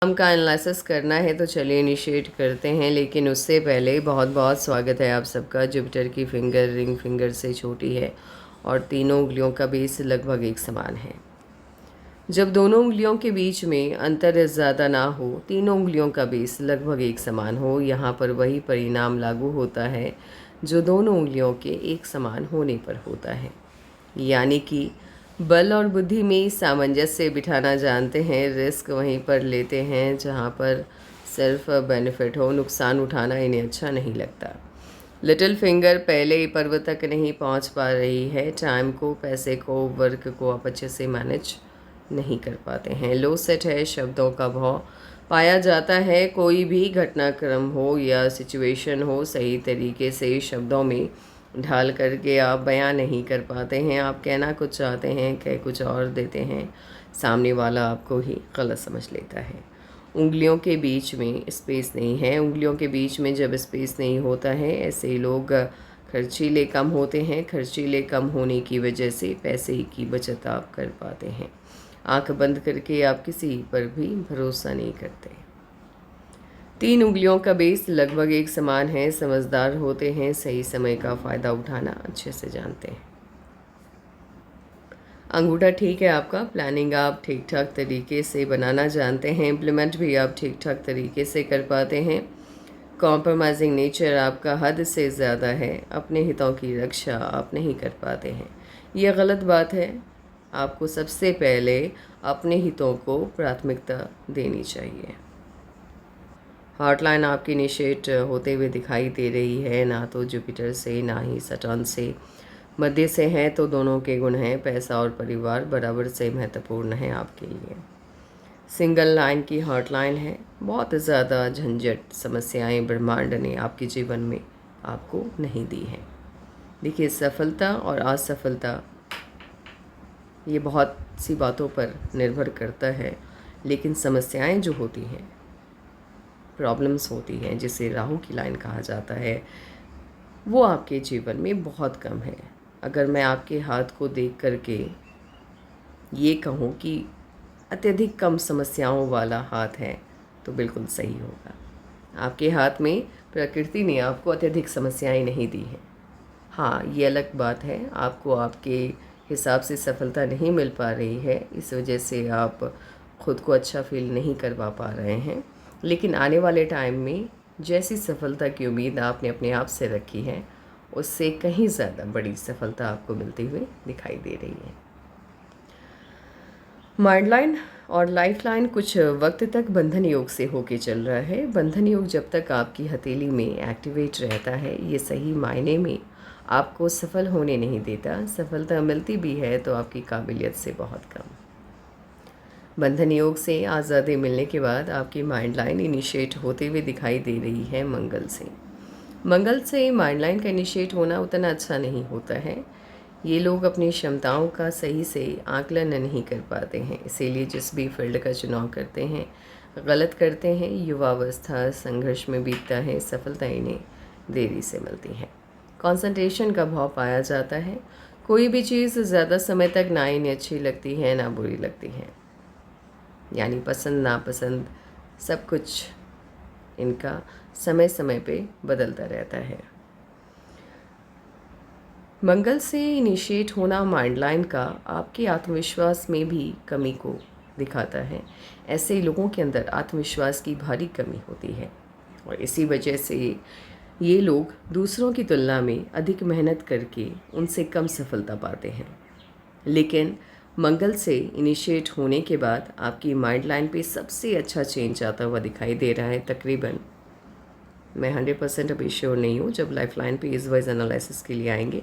काम का एनालिसिस करना है तो चलिए इनिशिएट करते हैं, लेकिन उससे पहले बहुत बहुत स्वागत है आप सबका। जुपिटर की फिंगर रिंग फिंगर से छोटी है और तीनों उंगलियों का बेस लगभग एक समान है। जब दोनों उंगलियों के बीच में अंतर ज़्यादा ना हो, तीनों उंगलियों का बेस लगभग एक समान हो, यहाँ पर वही परिणाम लागू होता है जो दोनों उंगलियों के एक समान होने पर होता है। यानी कि बल और बुद्धि में सामंजस्य बिठाना जानते हैं, रिस्क वहीं पर लेते हैं जहाँ पर सिर्फ बेनिफिट हो, नुकसान उठाना इन्हें अच्छा नहीं लगता। लिटिल फिंगर पहले ही पर्व तक नहीं पहुँच पा रही है, टाइम को, पैसे को, वर्क को आप अच्छे से मैनेज नहीं कर पाते हैं। लो सेट है, शब्दों का भाव पाया जाता है। कोई भी घटनाक्रम हो या सिचुएशन हो, सही तरीके से शब्दों में ढाल करके आप बयां नहीं कर पाते हैं। आप कहना कुछ चाहते हैं, कह कुछ और देते हैं, सामने वाला आपको ही गलत समझ लेता है। उंगलियों के बीच में स्पेस नहीं है। उंगलियों के बीच में जब स्पेस नहीं होता है, ऐसे लोग खर्चीले कम होते हैं। खर्चीले कम होने की वजह से पैसे की बचत आप कर पाते हैं। आंख बंद करके आप किसी पर भी भरोसा नहीं करते। तीन उंगलियों का बेस लगभग एक समान है। समझदार होते हैं, सही समय का फ़ायदा उठाना अच्छे से जानते हैं। अंगूठा ठीक है आपका, प्लानिंग आप ठीक ठाक तरीके से बनाना जानते हैं, इम्प्लीमेंट भी आप ठीक ठाक तरीके से कर पाते हैं। कॉम्प्रोमाइजिंग नेचर आपका हद से ज़्यादा है, अपने हितों की रक्षा आप नहीं कर पाते हैं। यह गलत बात है। आपको सबसे पहले अपने हितों को प्राथमिकता देनी चाहिए। हॉटलाइन आपकी इनिशिएट होते हुए दिखाई दे रही है, ना तो जुपिटर से ना ही सटर्न से। मध्य से है तो दोनों के गुण हैं। पैसा और परिवार बराबर से महत्वपूर्ण है आपके लिए। सिंगल लाइन की हॉटलाइन है। बहुत ज़्यादा झंझट समस्याएं ब्रह्मांड ने आपके जीवन में आपको नहीं दी हैं। देखिए, सफलता और असफलता ये बहुत सी बातों पर निर्भर करता है, लेकिन समस्याएं जो होती हैं, प्रॉब्लम्स होती हैं, जिसे राहु की लाइन कहा जाता है, वो आपके जीवन में बहुत कम है। अगर मैं आपके हाथ को देख करके ये कहूँ कि अत्यधिक कम समस्याओं वाला हाथ है, तो बिल्कुल सही होगा। आपके हाथ में प्रकृति ने आपको अत्यधिक समस्याएं नहीं दी हैं। हाँ, ये अलग बात है, आपको आपके हिसाब से सफलता नहीं मिल पा रही है, इस वजह से आप खुद को अच्छा फील नहीं करवा पा रहे हैं। लेकिन आने वाले टाइम में जैसी सफलता की उम्मीद आपने अपने आप से रखी है, उससे कहीं ज़्यादा बड़ी सफलता आपको मिलती हुई दिखाई दे रही है। माइंड लाइन और लाइफ लाइन कुछ वक्त तक बंधन योग से होके चल रहा है। बंधन योग जब तक आपकी हथेली में एक्टिवेट रहता है, ये सही मायने में आपको सफल होने नहीं देता। सफलता मिलती भी है तो आपकी काबिलियत से बहुत कम। बंधन योग से आज़ादी मिलने के बाद आपकी माइंड लाइन इनिशिएट होते हुए दिखाई दे रही है मंगल से। मंगल से माइंड लाइन का इनिशिएट होना उतना अच्छा नहीं होता है। ये लोग अपनी क्षमताओं का सही से आकलन नहीं कर पाते हैं, इसीलिए जिस भी फील्ड का चुनाव करते हैं गलत करते हैं। युवावस्था संघर्ष में बीतता है, सफलता इन्हें देरी से मिलती है। कंसंट्रेशन का भाव पाया जाता है। कोई भी चीज़ ज़्यादा समय तक ना इन्हें अच्छी लगती है ना बुरी लगती है, यानी पसंद नापसंद सब कुछ इनका समय समय पे बदलता रहता है। मंगल से इनिशिएट होना माइंड लाइन का आपके आत्मविश्वास में भी कमी को दिखाता है। ऐसे लोगों के अंदर आत्मविश्वास की भारी कमी होती है और इसी वजह से ये लोग दूसरों की तुलना में अधिक मेहनत करके उनसे कम सफलता पाते हैं। लेकिन मंगल से इनिशिएट होने के बाद आपकी माइंड लाइन पे सबसे अच्छा चेंज आता हुआ दिखाई दे रहा है। तकरीबन मैं 100% अभी श्योर नहीं हूँ, जब लाइफ लाइन पे इस वाइज एनालिसिस के लिए आएंगे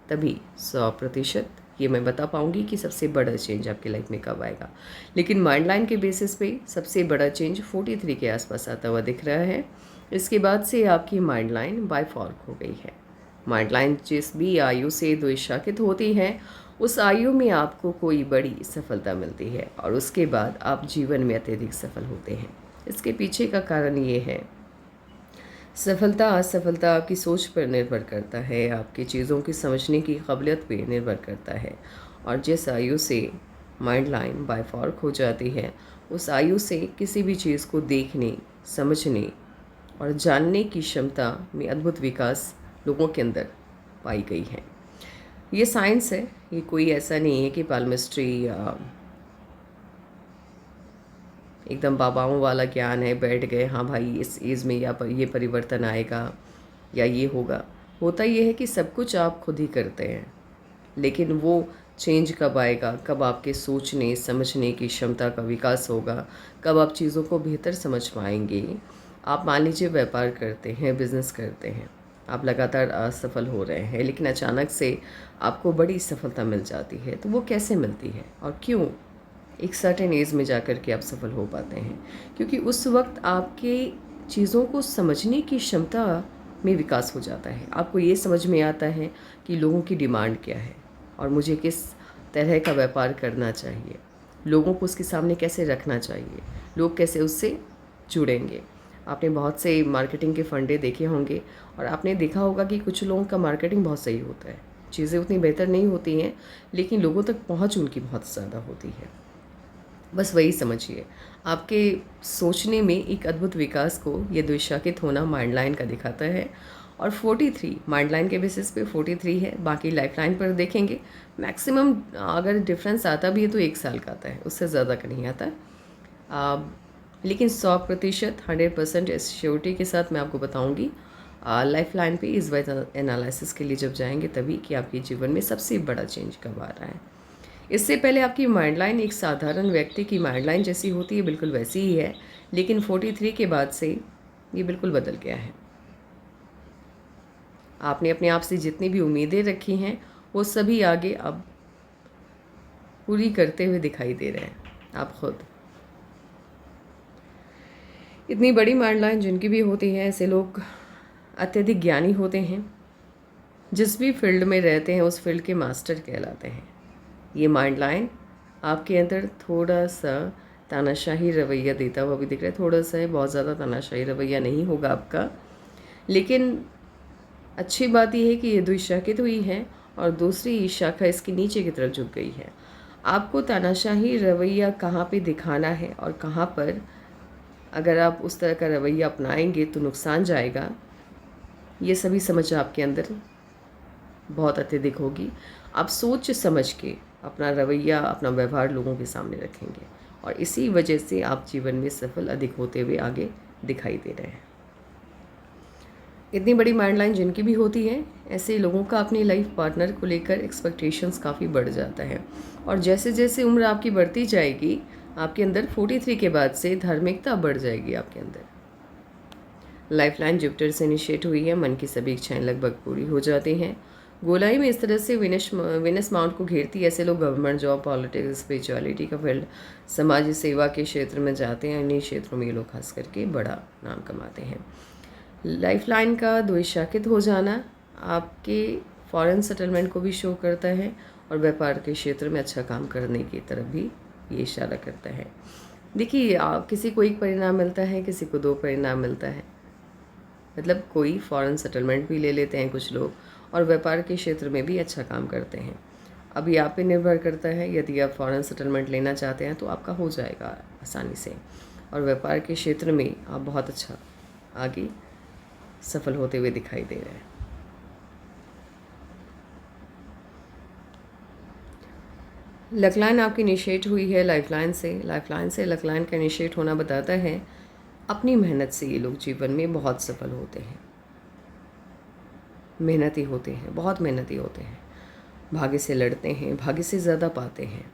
तभी 100% ये मैं बता पाऊँगी कि सबसे बड़ा चेंज आपकी लाइफ में कब आएगा। लेकिन माइंड लाइन के बेसिस पे सबसे बड़ा चेंज 43 के आसपास आता हुआ दिख रहा है। इसके बाद से आपकी माइंड लाइन बाय फॉर्क हो गई है। माइंड लाइन जिस भी आयु से द्वेषाकित होती है, उस आयु में आपको कोई बड़ी सफलता मिलती है और उसके बाद आप जीवन में अत्यधिक सफल होते हैं। इसके पीछे का कारण ये है, सफलता असफलता आपकी सोच पर निर्भर करता है, आपकी चीज़ों की समझने की काबिलियत पर निर्भर करता है। और जिस आयु से माइंड लाइन बाय फॉर्क हो जाती है, उस आयु से किसी भी चीज़ को देखने, समझने और जानने की क्षमता में अद्भुत विकास लोगों के अंदर पाई गई है। ये साइंस है, ये कोई ऐसा नहीं है कि पाल्मिस्ट्री या एकदम बाबाओं वाला ज्ञान है, बैठ गए हाँ भाई इस एज में ये परिवर्तन आएगा या ये होगा। होता ये है कि सब कुछ आप खुद ही करते हैं, लेकिन वो चेंज कब आएगा, कब आपके सोचने समझने की क्षमता का विकास होगा, कब आप चीज़ों को बेहतर समझ पाएंगे। आप मान लीजिए व्यापार करते हैं, बिजनेस करते हैं, आप लगातार असफल हो रहे हैं, लेकिन अचानक से आपको बड़ी सफलता मिल जाती है। तो वो कैसे मिलती है और क्यों? एक सर्टेन एज में जाकर के आप सफल हो पाते हैं, क्योंकि उस वक्त आपके चीज़ों को समझने की क्षमता में विकास हो जाता है। आपको ये समझ में आता है कि लोगों की डिमांड क्या है और मुझे किस तरह का व्यापार करना चाहिए, लोगों को उसके सामने कैसे रखना चाहिए, लोग कैसे उससे जुड़ेंगे। आपने बहुत से मार्केटिंग के फंडे देखे होंगे और आपने देखा होगा कि कुछ लोगों का मार्केटिंग बहुत सही होता है, चीज़ें उतनी बेहतर नहीं होती हैं, लेकिन लोगों तक पहुंच उनकी बहुत ज़्यादा होती है। बस वही समझिए, आपके सोचने में एक अद्भुत विकास को ये द्विशाखित होना माइंड लाइन का दिखाता है। और 43 माइंड लाइन के बेसिस पे 43 है, बाकी लाइफ लाइन पर देखेंगे मैक्सिमम अगर डिफरेंस आता भी है तो 1 साल का आता है, उससे ज़्यादा का नहीं आता। लेकिन 100% 100% श्योरिटी के साथ मैं आपको बताऊंगी लाइफ लाइन पे इस वजह एनालिसिस के लिए जब जाएंगे तभी कि आपके जीवन में सबसे बड़ा चेंज कब आ रहा है। इससे पहले आपकी माइंड लाइन एक साधारण व्यक्ति की माइंड लाइन जैसी होती है, बिल्कुल वैसी ही है, लेकिन 43 के बाद से ये बिल्कुल बदल गया है। आपने अपने आप से जितनी भी उम्मीदें रखी हैं वो सभी आगे अब पूरी करते हुए दिखाई दे रहे हैं आप खुद। इतनी बड़ी माइंड लाइन जिनकी भी होती है, ऐसे लोग अत्यधिक ज्ञानी होते हैं, जिस भी फील्ड में रहते हैं उस फील्ड के मास्टर कहलाते हैं। ये माइंड लाइन आपके अंदर थोड़ा सा तानाशाही रवैया देता हुआ भी दिख रहा है, थोड़ा सा है, बहुत ज़्यादा तानाशाही रवैया नहीं होगा आपका। लेकिन अच्छी बात यह है कि ये द्विशाखित हुई है और दूसरी शाखा इसके नीचे की तरफ झुक गई है। आपको तानाशाही रवैया कहाँ पे दिखाना है और कहाँ पर अगर आप उस तरह का रवैया अपनाएंगे तो नुकसान जाएगा, ये सभी समझ आपके अंदर बहुत अत्यधिक होगी। आप सोच समझ के अपना रवैया, अपना व्यवहार लोगों के सामने रखेंगे और इसी वजह से आप जीवन में सफल अधिक होते हुए आगे दिखाई दे रहे हैं। इतनी बड़ी माइंड लाइन जिनकी भी होती है, ऐसे लोगों का अपनी लाइफ पार्टनर को लेकर एक्सपेक्टेशंस काफ़ी बढ़ जाता है और जैसे जैसे उम्र आपकी बढ़ती जाएगी आपके अंदर 43 के बाद से धार्मिकता बढ़ जाएगी आपके अंदर। लाइफ लाइन जुपिटर से इनिशिएट हुई है, मन की सभी इच्छाएँ लगभग पूरी हो जाती हैं। गोलाई में इस तरह से विनस माउंट को घेरती है। ऐसे लोग गवर्नमेंट जॉब, पॉलिटिक्स, स्पिरिचुअलिटी का फील्ड, समाज सेवा के क्षेत्र में जाते हैं। इन्हीं क्षेत्रों में ये लोग खास करके बड़ा नाम कमाते हैं। लाइफ लाइन का द्विशाखित हो जाना आपके फॉरेन सेटलमेंट को भी शो करता है और व्यापार के क्षेत्र में अच्छा काम करने की तरफ भी ये इशारा करता है। देखिए, किसी को एक परिणाम मिलता है, किसी को 2 परिणाम मिलता है, मतलब कोई फॉरेन सेटलमेंट भी ले लेते हैं कुछ लोग और व्यापार के क्षेत्र में भी अच्छा काम करते हैं। अभी आप पे निर्भर करता है, यदि आप फॉरेन सेटलमेंट लेना चाहते हैं तो आपका हो जाएगा आसानी से और व्यापार के क्षेत्र में आप बहुत अच्छा आगे सफल होते हुए दिखाई दे रहे हैं। लक लाइन आपकी इनिशिएट हुई है लाइफ लाइन से। लाइफ लाइन से लक लाइन का इनिशिएट होना बताता है अपनी मेहनत से ये लोग जीवन में बहुत सफल होते हैं, मेहनती होते हैं, बहुत मेहनती होते हैं, भाग्य से लड़ते हैं, भाग्य से ज़्यादा पाते हैं।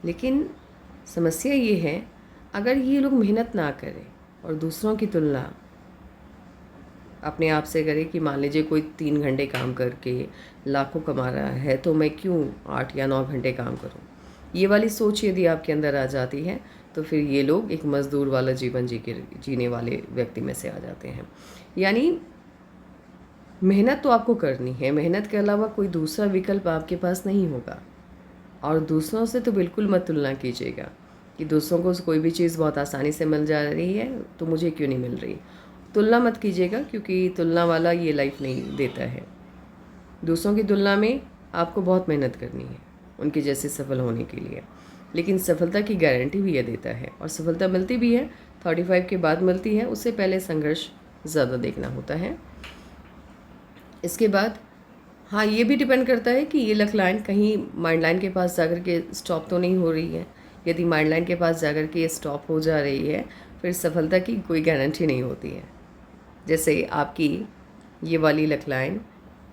लेकिन समस्या ये है, अगर ये लोग मेहनत ना करें और दूसरों की तुलना अपने आप से करें कि मान लीजिए कोई 3 घंटे काम करके लाखों कमा रहा है तो मैं क्यों 8 या 9 घंटे काम करूं, ये वाली सोच यदि आपके अंदर आ जाती है तो फिर ये लोग एक मज़दूर वाला जीवन जीने वाले व्यक्ति में से आ जाते हैं। यानी मेहनत तो आपको करनी है, मेहनत के अलावा कोई दूसरा विकल्प आपके पास नहीं होगा। और दूसरों से तो बिल्कुल मत तुलना कीजिएगा कि दूसरों को कोई भी चीज़ बहुत आसानी से मिल जा रही है तो मुझे क्यों नहीं मिल रही। तुलना मत कीजिएगा, क्योंकि तुलना वाला ये लाइफ नहीं देता है। दूसरों की तुलना में आपको बहुत मेहनत करनी है उनके जैसे सफल होने के लिए। लेकिन सफलता की गारंटी भी ये देता है, और सफलता मिलती भी है 35 के बाद मिलती है, उससे पहले संघर्ष ज़्यादा देखना होता है। इसके बाद हाँ, ये भी डिपेंड करता है कि ये लक लाइन कहीं माइंड लाइन के पास जाकर के स्टॉप तो नहीं हो रही है। यदि माइंड लाइन के पास जाकर के ये स्टॉप हो जा रही है, फिर सफलता की कोई गारंटी नहीं होती है। जैसे आपकी ये वाली लक लाइन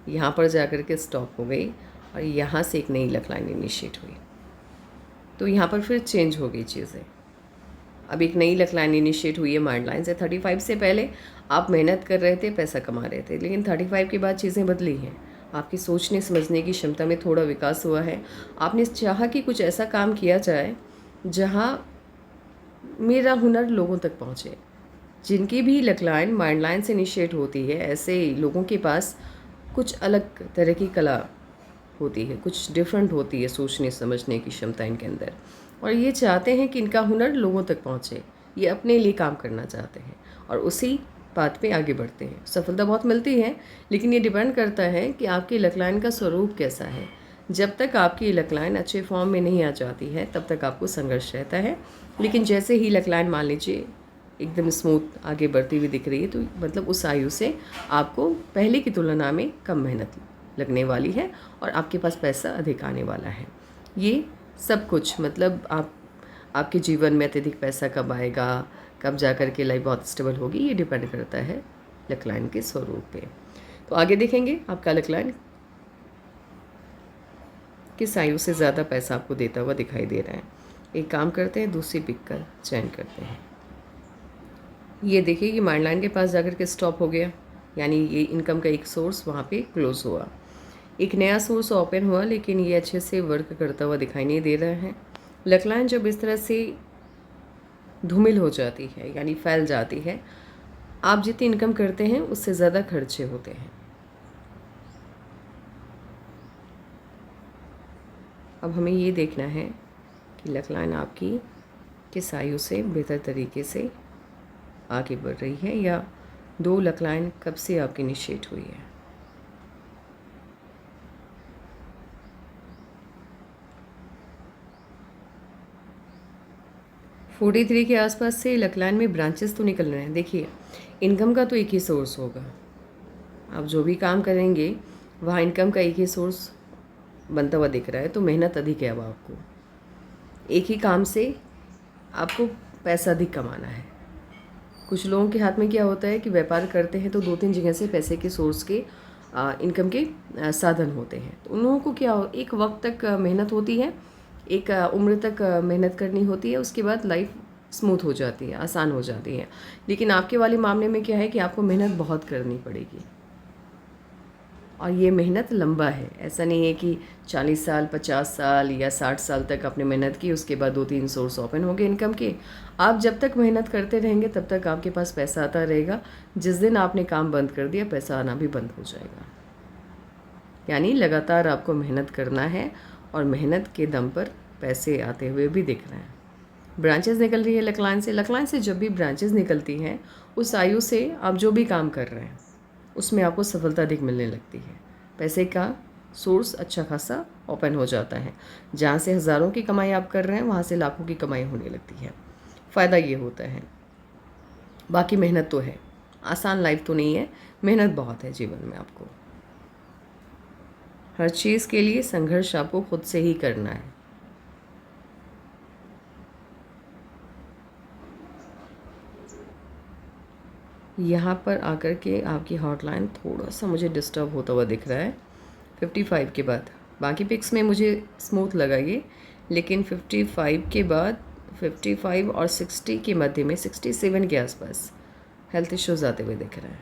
यहाँ पर जाकर के स्टॉप हो गई और यहाँ से एक नई लक लाइन इनिशिएट हुई, तो यहाँ पर फिर चेंज हो गई चीज़ें। अब एक नई लक लाइन इनिशिएट हुई है माइंड लाइन से। 35 से पहले आप मेहनत कर रहे थे, पैसा कमा रहे थे, लेकिन 35 के बाद चीज़ें बदली हैं। आपकी सोचने समझने की क्षमता में थोड़ा विकास हुआ है। आपने चाहा कि कुछ ऐसा काम किया जाए जहाँ मेरा हुनर लोगों तक पहुँचे। जिनकी भी लक लाइन माइंड लाइन से इनिशिएट होती है, ऐसे लोगों के पास कुछ अलग तरह की कला होती है, कुछ डिफरेंट होती है सोचने समझने की क्षमता इनके अंदर, और ये चाहते हैं कि इनका हुनर लोगों तक पहुँचे। ये अपने लिए काम करना चाहते हैं और उसी बात पे आगे बढ़ते हैं। सफलता बहुत मिलती है, लेकिन ये डिपेंड करता है कि आपकी लक लाइन का स्वरूप कैसा है। जब तक आपकी लक लाइन अच्छे फॉर्म में नहीं आ जाती है, तब तक आपको संघर्ष रहता है। लेकिन जैसे ही लक लाइन मान लीजिए एकदम स्मूथ आगे बढ़ती हुई दिख रही है, तो मतलब उस आयु से आपको पहले की तुलना में कम मेहनत लगने वाली है और आपके पास पैसा अधिक आने वाला है। ये सब कुछ मतलब आपके जीवन में अत्यधिक पैसा कब आएगा, कब जा कर के लाइफ बहुत स्टेबल होगी, ये डिपेंड करता है लक लाइन के स्वरूप पे। तो आगे देखेंगे आपका लक लाइन किस आयु से ज़्यादा पैसा आपको देता हुआ दिखाई दे रहा है। एक काम करते हैं, दूसरी पिक का चयन करते हैं। ये देखिए कि माइंड लाइन के पास जाकर के स्टॉप हो गया, यानी ये इनकम का एक सोर्स वहाँ पे क्लोज हुआ। एक नया सोर्स ओपन हुआ, लेकिन ये अच्छे से वर्क करता हुआ दिखाई नहीं दे रहा है। लक लाइन जब इस तरह से धूमिल हो जाती है, यानी फैल जाती है, आप जितनी इनकम करते हैं उससे ज़्यादा खर्चे होते हैं। अब हमें ये देखना है कि लक लाइन आपकी किस आयु से बेहतर तरीके से आगे बढ़ रही है, या दो लक लाइन कब से आपकी इनिशिएट हुई है। फोर्टी 43 के आसपास से लक लाइन में ब्रांचेस तो निकल रहे हैं। देखिए, इनकम का तो एक ही सोर्स होगा, आप जो भी काम करेंगे वहाँ इनकम का एक ही सोर्स बनता हुआ दिख रहा है, तो मेहनत अधिक है। अब आपको एक ही काम से आपको पैसा अधिक कमाना है। कुछ लोगों के हाथ में क्या होता है कि व्यापार करते हैं तो 2-3 जगह से पैसे के सोर्स के इनकम के साधन होते हैं। तो उन लोगों को क्या एक वक्त तक मेहनत होती है, एक उम्र तक मेहनत करनी होती है, उसके बाद लाइफ स्मूथ हो जाती है, आसान हो जाती है। लेकिन आपके वाले मामले में क्या है कि आपको मेहनत बहुत करनी पड़ेगी, और ये मेहनत लंबा है। ऐसा नहीं है कि 40 साल 50 साल या 60 साल तक आपने मेहनत की, उसके बाद 2-3 सोर्स ओपन हो गए इनकम के। आप जब तक मेहनत करते रहेंगे तब तक आपके पास पैसा आता रहेगा। जिस दिन आपने काम बंद कर दिया, पैसा आना भी बंद हो जाएगा। यानी लगातार आपको मेहनत करना है, और मेहनत के दम पर पैसे आते हुए भी दिख रहे हैं। ब्रांचेस निकल रही है लक लाइन से। लक लाइन से जब भी ब्रांचेस निकलती हैं, उस आयु से आप जो भी काम कर रहे हैं उसमें आपको सफलता अधिक मिलने लगती है। पैसे का सोर्स अच्छा खासा ओपन हो जाता है। जहाँ से हज़ारों की कमाई आप कर रहे हैं, वहाँ से लाखों की कमाई होने लगती है। फ़ायदा ये होता है। बाकी मेहनत तो है, आसान लाइफ तो नहीं है, मेहनत बहुत है जीवन में। आपको हर चीज़ के लिए संघर्ष आपको खुद से ही करना है। यहाँ पर आकर के आपकी हॉटलाइन थोड़ा सा मुझे डिस्टर्ब होता हुआ दिख रहा है 55 के बाद। बाकी पिक्स में मुझे स्मूथ लगा ये, लेकिन 55 के बाद 55 और 60 के मध्य में 67 के आसपास हेल्थ इश्यूज़ आते हुए दिख रहा है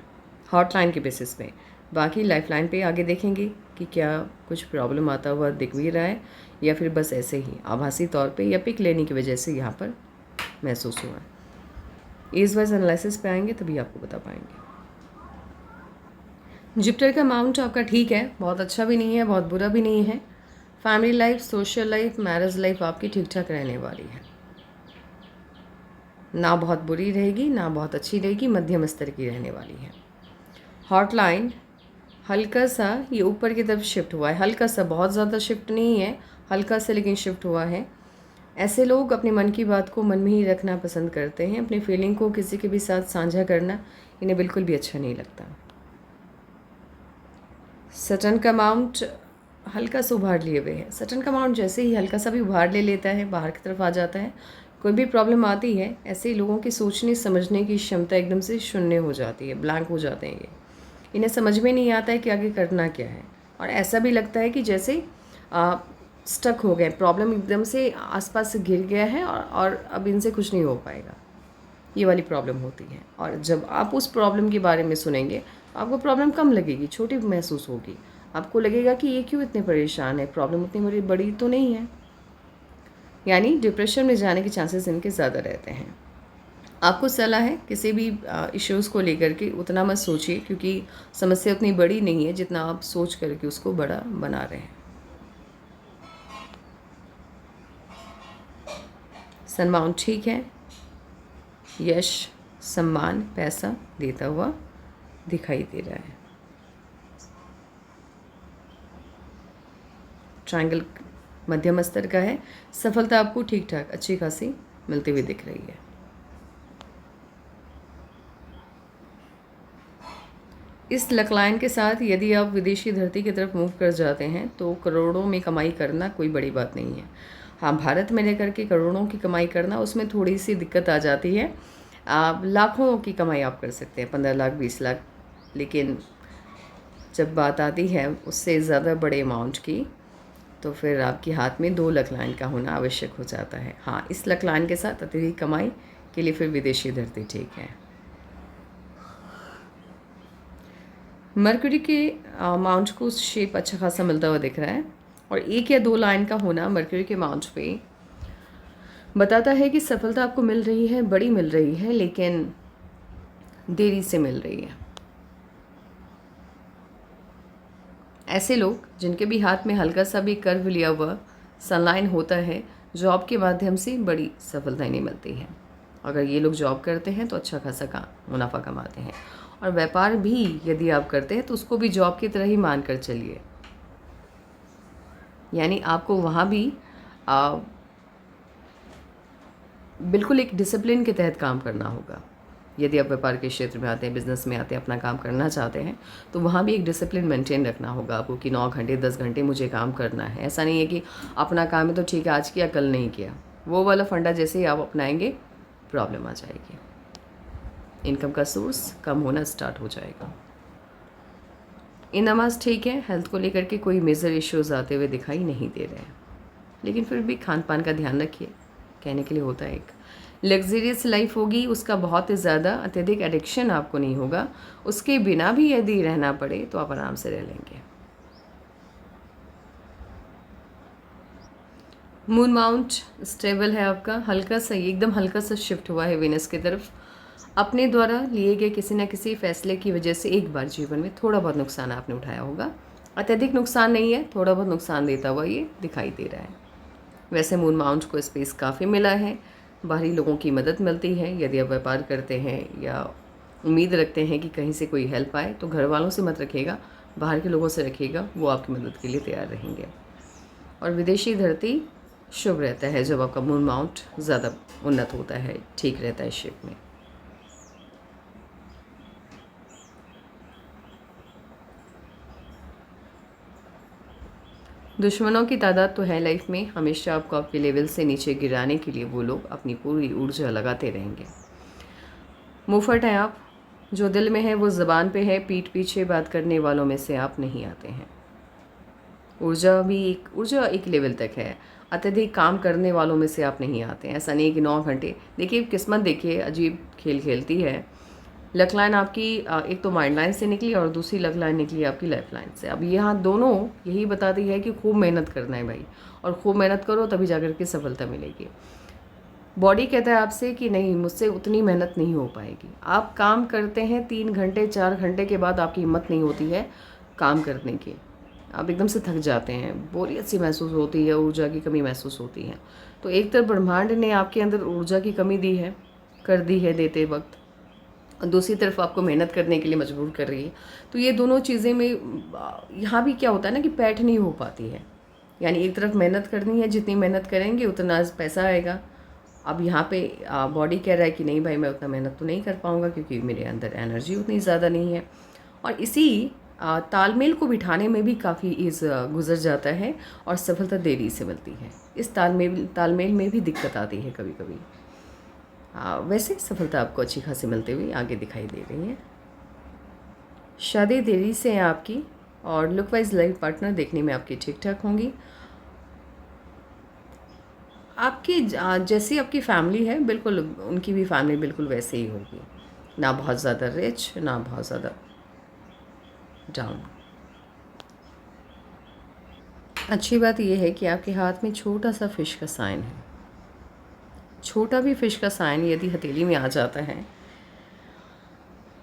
हॉटलाइन के बेसिस पे। बाकी लाइफलाइन पे आगे देखेंगे कि क्या कुछ प्रॉब्लम आता हुआ दिख भी रहा है, या फिर बस ऐसे ही आभासी तौर पे या पिक लेने की वजह से यहाँ पर महसूस हुआ है। एज वाइज एनालिसिस पे आएंगे तभी आपको बता पाएंगे। जुपिटर का अमाउंट आपका ठीक है, बहुत अच्छा भी नहीं है, बहुत बुरा भी नहीं है। Family life, social life, marriage life आपकी ठीक ठाक रहने वाली है। ना बहुत बुरी रहेगी ना बहुत अच्छी रहेगी, मध्यम स्तर की रहने वाली है। हॉटलाइन हल्का सा ये ऊपर की तरफ शिफ्ट हुआ है, हल्का सा, बहुत ज़्यादा शिफ्ट नहीं है, हल्का सा लेकिन शिफ्ट हुआ है। ऐसे लोग अपने मन की बात को मन में ही रखना पसंद करते हैं। अपनी फीलिंग को किसी के भी साथ साझा करना इन्हें बिल्कुल भी अच्छा नहीं लगता। सटर्न का माउंट हल्का सा उभार लिए हुए है। सटर्न का माउंट जैसे ही हल्का सा भी उभार ले लेता है, बाहर की तरफ आ जाता है, कोई भी प्रॉब्लम आती है, ऐसे लोगों की सोचने समझने की क्षमता एकदम से शून्य हो जाती है, ब्लैंक हो जाते हैं ये। इन्हें समझ में नहीं आता है कि आगे करना क्या है, और ऐसा भी लगता है कि जैसे स्टक हो गए, प्रॉब्लम एकदम से आसपास से घिर गया है और अब इनसे कुछ नहीं हो पाएगा। ये वाली प्रॉब्लम होती है। और जब आप उस प्रॉब्लम के बारे में सुनेंगे तो आपको प्रॉब्लम कम लगेगी, छोटी महसूस होगी। आपको लगेगा कि ये क्यों इतने परेशान है, प्रॉब्लम उतनी बड़ी तो नहीं है। यानी डिप्रेशन में जाने के चांसेस इनके ज़्यादा रहते हैं। आपको सलाह है किसी भी इश्यूज़ को लेकर के उतना मत सोचिए, क्योंकि समस्या उतनी बड़ी नहीं है जितना आप सोच करके उसको बड़ा बना रहे हैं। सन माउंट ठीक है, यश, सम्मान, पैसा देता हुआ दिखाई दे रहा है। ट्रायंगल मध्यम स्तर का है, सफलता आपको ठीक ठाक अच्छी खासी मिलती हुई दिख रही है। इस लक लाइन के साथ यदि आप विदेशी धरती की तरफ मूव कर जाते हैं तो करोड़ों में कमाई करना कोई बड़ी बात नहीं है। हाँ, भारत में रहकर के करोड़ों की कमाई करना, उसमें थोड़ी सी दिक्कत आ जाती है। आप लाखों की कमाई आप कर सकते हैं, 15 लाख 20 लाख, लेकिन जब बात आती है उससे ज़्यादा बड़े अमाउंट की, तो फिर आपके हाथ में 2 लक लाइन का होना आवश्यक हो जाता है। हाँ, इस लक लाइन के साथ अतिरिक्त कमाई के लिए फिर विदेशी धरती ठीक है। मरकरी के माउंट को शेप अच्छा खासा मिलता हुआ दिख रहा है, और 1 या 2 लाइन का होना मरकरी के माउंट पे बताता है कि सफलता आपको मिल रही है, बड़ी मिल रही है, लेकिन देरी से मिल रही है। ऐसे लोग जिनके भी हाथ में हल्का सा भी कर्व लिया हुआ सनलाइन होता है, जॉब के माध्यम से बड़ी सफलता नहीं मिलती है। अगर ये लोग जॉब करते हैं तो अच्छा खासा मुनाफा कमाते हैं, और व्यापार भी यदि आप करते हैं तो उसको भी जॉब की तरह ही मान कर चलिए। यानी आपको वहाँ भी बिल्कुल एक डिसिप्लिन के तहत काम करना होगा। यदि आप व्यापार के क्षेत्र में आते हैं, बिज़नेस में आते हैं, अपना काम करना चाहते हैं, तो वहाँ भी एक डिसिप्लिन मेंटेन रखना होगा आपको कि 9 घंटे 10 घंटे मुझे काम करना है। ऐसा नहीं है कि अपना काम है तो ठीक है, आज किया कल नहीं किया। वो वाला फंडा जैसे ही आप अपनाएंगे, प्रॉब्लम आ जाएगी, इनकम का सोर्स कम होना स्टार्ट हो जाएगा। इन नमाज ठीक है, हेल्थ को लेकर के कोई मेजर इश्यूज़ आते हुए दिखाई नहीं दे रहे हैं, लेकिन फिर भी खान पान का ध्यान रखिए। कहने के लिए होता है, एक लग्जरियस लाइफ होगी, उसका बहुत ही ज़्यादा अत्यधिक एडिक्शन आपको नहीं होगा। उसके बिना भी यदि रहना पड़े तो आप आराम से रह लेंगे। मून माउंट स्टेबल है आपका, हल्का सा एकदम हल्का सा शिफ्ट हुआ है वेनस की तरफ। अपने द्वारा लिए गए किसी न किसी फैसले की वजह से एक बार जीवन में थोड़ा बहुत नुकसान आपने उठाया होगा। अत्यधिक नुकसान नहीं है, थोड़ा बहुत नुकसान देता हुआ ये दिखाई दे रहा है। वैसे मून माउंट को स्पेस काफ़ी मिला है, बाहरी लोगों की मदद मिलती है। यदि आप व्यापार करते हैं या उम्मीद रखते हैं कि कहीं से कोई हेल्प आए, तो घर वालों से मत रखिएगा, बाहर के लोगों से रखिएगा, वो आपकी मदद के लिए तैयार रहेंगे। और विदेशी धरती शुभ रहता है जब आपका मून माउंट ज़्यादा उन्नत होता है, ठीक रहता है शेप में। दुश्मनों की तादाद तो है लाइफ में, हमेशा आपको आपके लेवल से नीचे गिराने के लिए वो लोग अपनी पूरी ऊर्जा लगाते रहेंगे। मुफट हैं आप, जो दिल में है वो ज़बान पे है, पीठ पीछे बात करने वालों में से आप नहीं आते हैं। ऊर्जा एक लेवल तक है, अत्यधिक काम करने वालों में से आप नहीं आते हैं। ऐसा नहीं है कि 9 घंटे, देखिए किस्मत देखिए अजीब खेल खेलती है। लक लाइन आपकी एक तो माइंड लाइन से निकली और दूसरी लक लाइन निकली आपकी लाइफ लाइन से। अब यहाँ दोनों यही बताती है कि खूब मेहनत करना है भाई, और खूब मेहनत करो तभी जाकर के सफलता मिलेगी। बॉडी कहता है आपसे कि नहीं, मुझसे उतनी मेहनत नहीं हो पाएगी। आप काम करते हैं 3 घंटे 4 घंटे के बाद आपकी हिम्मत नहीं होती है काम करने की, आप एकदम से थक जाते हैं, बोरियत सी महसूस होती है, ऊर्जा की कमी महसूस होती है। तो एक तरफ ब्रह्मांड ने आपके अंदर ऊर्जा की कमी कर दी है देते वक्त, और दूसरी तरफ आपको मेहनत करने के लिए मजबूर कर रही है। तो ये दोनों चीज़ें में यहाँ भी क्या होता है ना कि पैठ नहीं हो पाती है। यानी एक तरफ मेहनत करनी है, जितनी मेहनत करेंगे उतना पैसा आएगा। अब यहाँ पे बॉडी कह रहा है कि नहीं भाई मैं उतना मेहनत तो नहीं कर पाऊँगा क्योंकि मेरे अंदर एनर्जी उतनी ज़्यादा नहीं है। और इसी तालमेल को बिठाने में भी काफ़ी ईज गुजर जाता है और सफलता देरी से मिलती है। इस तालमेल में भी दिक्कत आती है कभी कभी। वैसे सफलता आपको अच्छी खासी मिलती हुई आगे दिखाई दे रही है। शादी देरी से है आपकी और लुक वाइज लाइफ पार्टनर देखने में आपकी ठीक ठाक होंगी। आपकी जैसी आपकी फैमिली है बिल्कुल उनकी भी फैमिली बिल्कुल वैसे ही होगी, ना बहुत ज़्यादा रिच ना बहुत ज़्यादा डाउन। अच्छी बात यह है कि आपके हाथ में छोटा सा फिश का साइन है। छोटा भी फिश का साइन यदि हथेली में आ जाता है,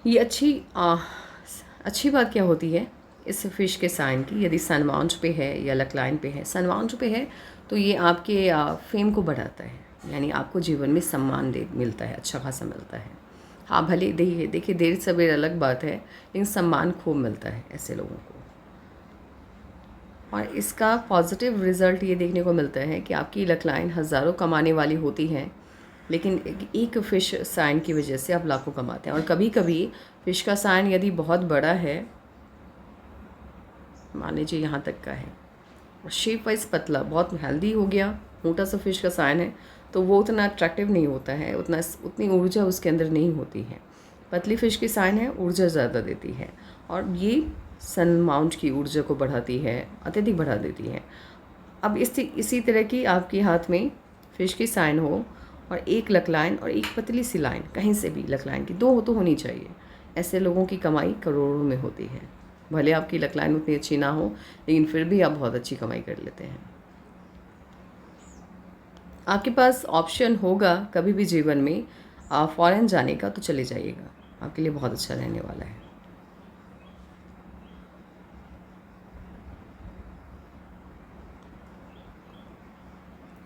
ये अच्छी बात क्या होती है इस फिश के साइन की, यदि सनमाउंट पे है या लकलाइन पे है। सनमाउंट पे है तो ये आपके फेम को बढ़ाता है, यानी आपको जीवन में सम्मान मिलता है, अच्छा खासा मिलता है। हाँ भले देखिए देर सवेर अलग बात है, लेकिन सम्मान खूब मिलता है ऐसे लोगों को। और इसका पॉजिटिव रिज़ल्ट ये देखने को मिलता है कि आपकी लकलाइन हज़ारों कमाने वाली होती है, लेकिन एक फ़िश साइन की वजह से आप लाखों कमाते हैं। और कभी कभी फ़िश का साइन यदि बहुत बड़ा है, मान लीजिए यहाँ तक का है और शेप वाइज पतला, बहुत हेल्दी हो गया, मोटा सा फिश का साइन है, तो वो उतना अट्रैक्टिव नहीं होता है, उतनी ऊर्जा उसके अंदर नहीं होती है। पतली फिश की साइन है, ऊर्जा ज़्यादा देती है और ये सन माउंट की ऊर्जा को बढ़ाती है, अत्यधिक बढ़ा देती है। अब इसी तरह की आपके हाथ में फिश की साइन हो और एक लकलाइन और एक पतली सी लाइन, कहीं से भी लकलाइन की 2 तो होनी चाहिए, ऐसे लोगों की कमाई करोड़ों में होती है। भले आपकी लकलाइन उतनी अच्छी ना हो, लेकिन फिर भी आप बहुत अच्छी कमाई कर लेते हैं। आपके पास ऑप्शन होगा कभी भी जीवन में फॉरेन जाने का, तो चले जाइएगा, आपके लिए बहुत अच्छा रहने वाला है।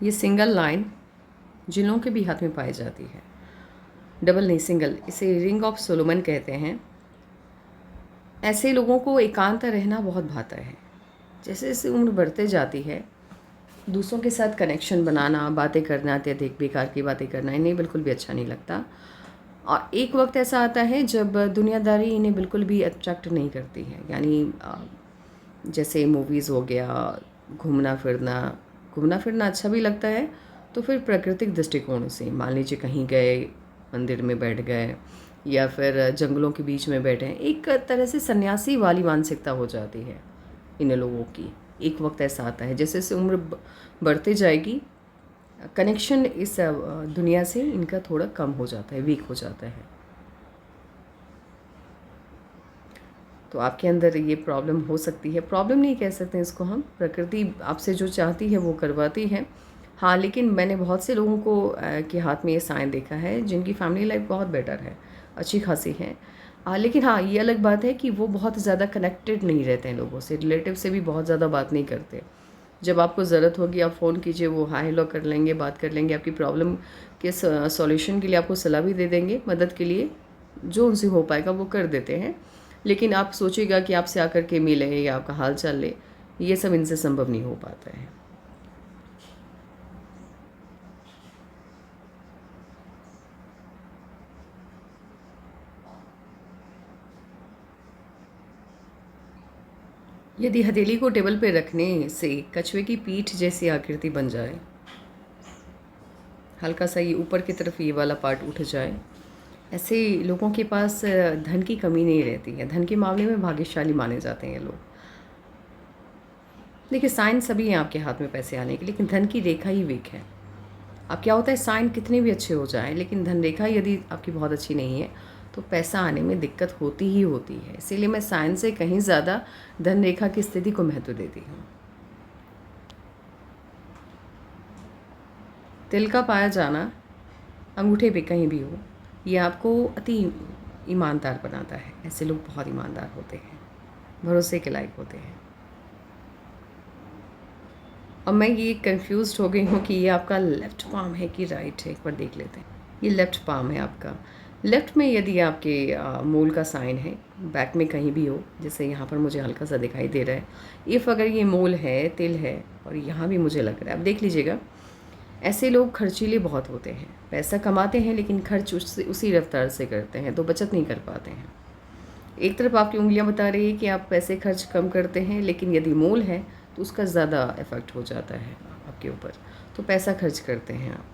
ये सिंगल लाइन जिन लोगों के भी हाथ में पाई जाती है, डबल नहीं सिंगल, इसे रिंग ऑफ सोलोमन कहते हैं। ऐसे लोगों को एकांत रहना बहुत भाता है। जैसे जैसे उम्र बढ़ते जाती है, दूसरों के साथ कनेक्शन बनाना, बातें करना, अत्यधिक बेकार की बातें करना इन्हें बिल्कुल भी अच्छा नहीं लगता। और एक वक्त ऐसा आता है जब दुनियादारी इन्हें बिल्कुल भी अट्रैक्ट नहीं करती है, यानी जैसे मूवीज़ हो गया, घूमना फिरना अच्छा भी लगता है, तो फिर प्राकृतिक दृष्टिकोण से मान लीजिए कहीं गए, मंदिर में बैठ गए या फिर जंगलों के बीच में बैठे हैं, एक तरह से सन्यासी वाली मानसिकता हो जाती है इन लोगों की। एक वक्त ऐसा आता है जैसे जैसे उम्र बढ़ते जाएगी, कनेक्शन इस दुनिया से इनका थोड़ा कम हो जाता है, वीक हो जाता है। तो आपके अंदर ये प्रॉब्लम हो सकती है, प्रॉब्लम नहीं कह सकते इसको हम, प्रकृति आपसे जो चाहती है वो करवाती है। हाँ लेकिन मैंने बहुत से लोगों को के हाथ में ये साइन देखा है जिनकी फैमिली लाइफ बहुत बेटर है, अच्छी खासी है। लेकिन हाँ ये अलग बात है कि वो बहुत ज़्यादा कनेक्टेड नहीं रहते हैं लोगों से, रिलेटिव से भी बहुत ज़्यादा बात नहीं करते। जब आपको ज़रूरत होगी आप फ़ोन कीजिए, वो हाय हेलो कर लेंगे, बात कर लेंगे, आपकी प्रॉब्लम के सॉल्यूशन के लिए आपको सलाह भी दे देंगे, मदद के लिए जो उनसे हो पाएगा वो कर देते हैं। लेकिन आप सोचिएगा कि आपसे आकर के मिले या आपका हाल चाल ले, ये सब इनसे संभव नहीं हो पाता है। यदि हथेली को टेबल पर रखने से कछुए की पीठ जैसी आकृति बन जाए, हल्का सा ये ऊपर की तरफ ये वाला पार्ट उठ जाए, ऐसे लोगों के पास धन की कमी नहीं रहती है, धन के मामले में भाग्यशाली माने जाते हैं ये लोग। देखिए साइन सभी हैं आपके हाथ में पैसे आने की, लेकिन धन की रेखा ही वीक है। अब क्या होता है, साइन कितने भी अच्छे हो जाएं, लेकिन धन रेखा यदि आपकी बहुत अच्छी नहीं है तो पैसा आने में दिक्कत होती ही होती है। इसीलिए मैं साइन से कहीं ज़्यादा धन रेखा की स्थिति को महत्व देती हूँ। तिल का पाया जाना अंगूठे पे कहीं भी हो, ये आपको अति ईमानदार बनाता है। ऐसे लोग बहुत ईमानदार होते हैं, भरोसे के लायक होते हैं। अब मैं ये कंफ्यूज्ड हो गई हूँ कि ये आपका लेफ़्ट पाम है कि राइट है, एक बार देख लेते हैं। ये लेफ़्ट पाम है आपका, लेफ़्ट में यदि आपके मूल का साइन है, बैक में कहीं भी हो, जैसे यहाँ पर मुझे हल्का सा दिखाई दे रहा है, इफ़ अगर ये मूल है, तिल है और यहाँ भी मुझे लग रहा है, अब देख लीजिएगा, ऐसे लोग खर्चीले बहुत होते हैं, पैसा कमाते हैं लेकिन खर्च उसी रफ्तार से करते हैं, तो बचत नहीं कर पाते हैं। एक तरफ आपकी उंगलियां बता रही है कि आप पैसे खर्च कम करते हैं, लेकिन यदि मूल है तो उसका ज़्यादा इफ़ेक्ट हो जाता है आपके ऊपर, तो पैसा खर्च करते हैं आप।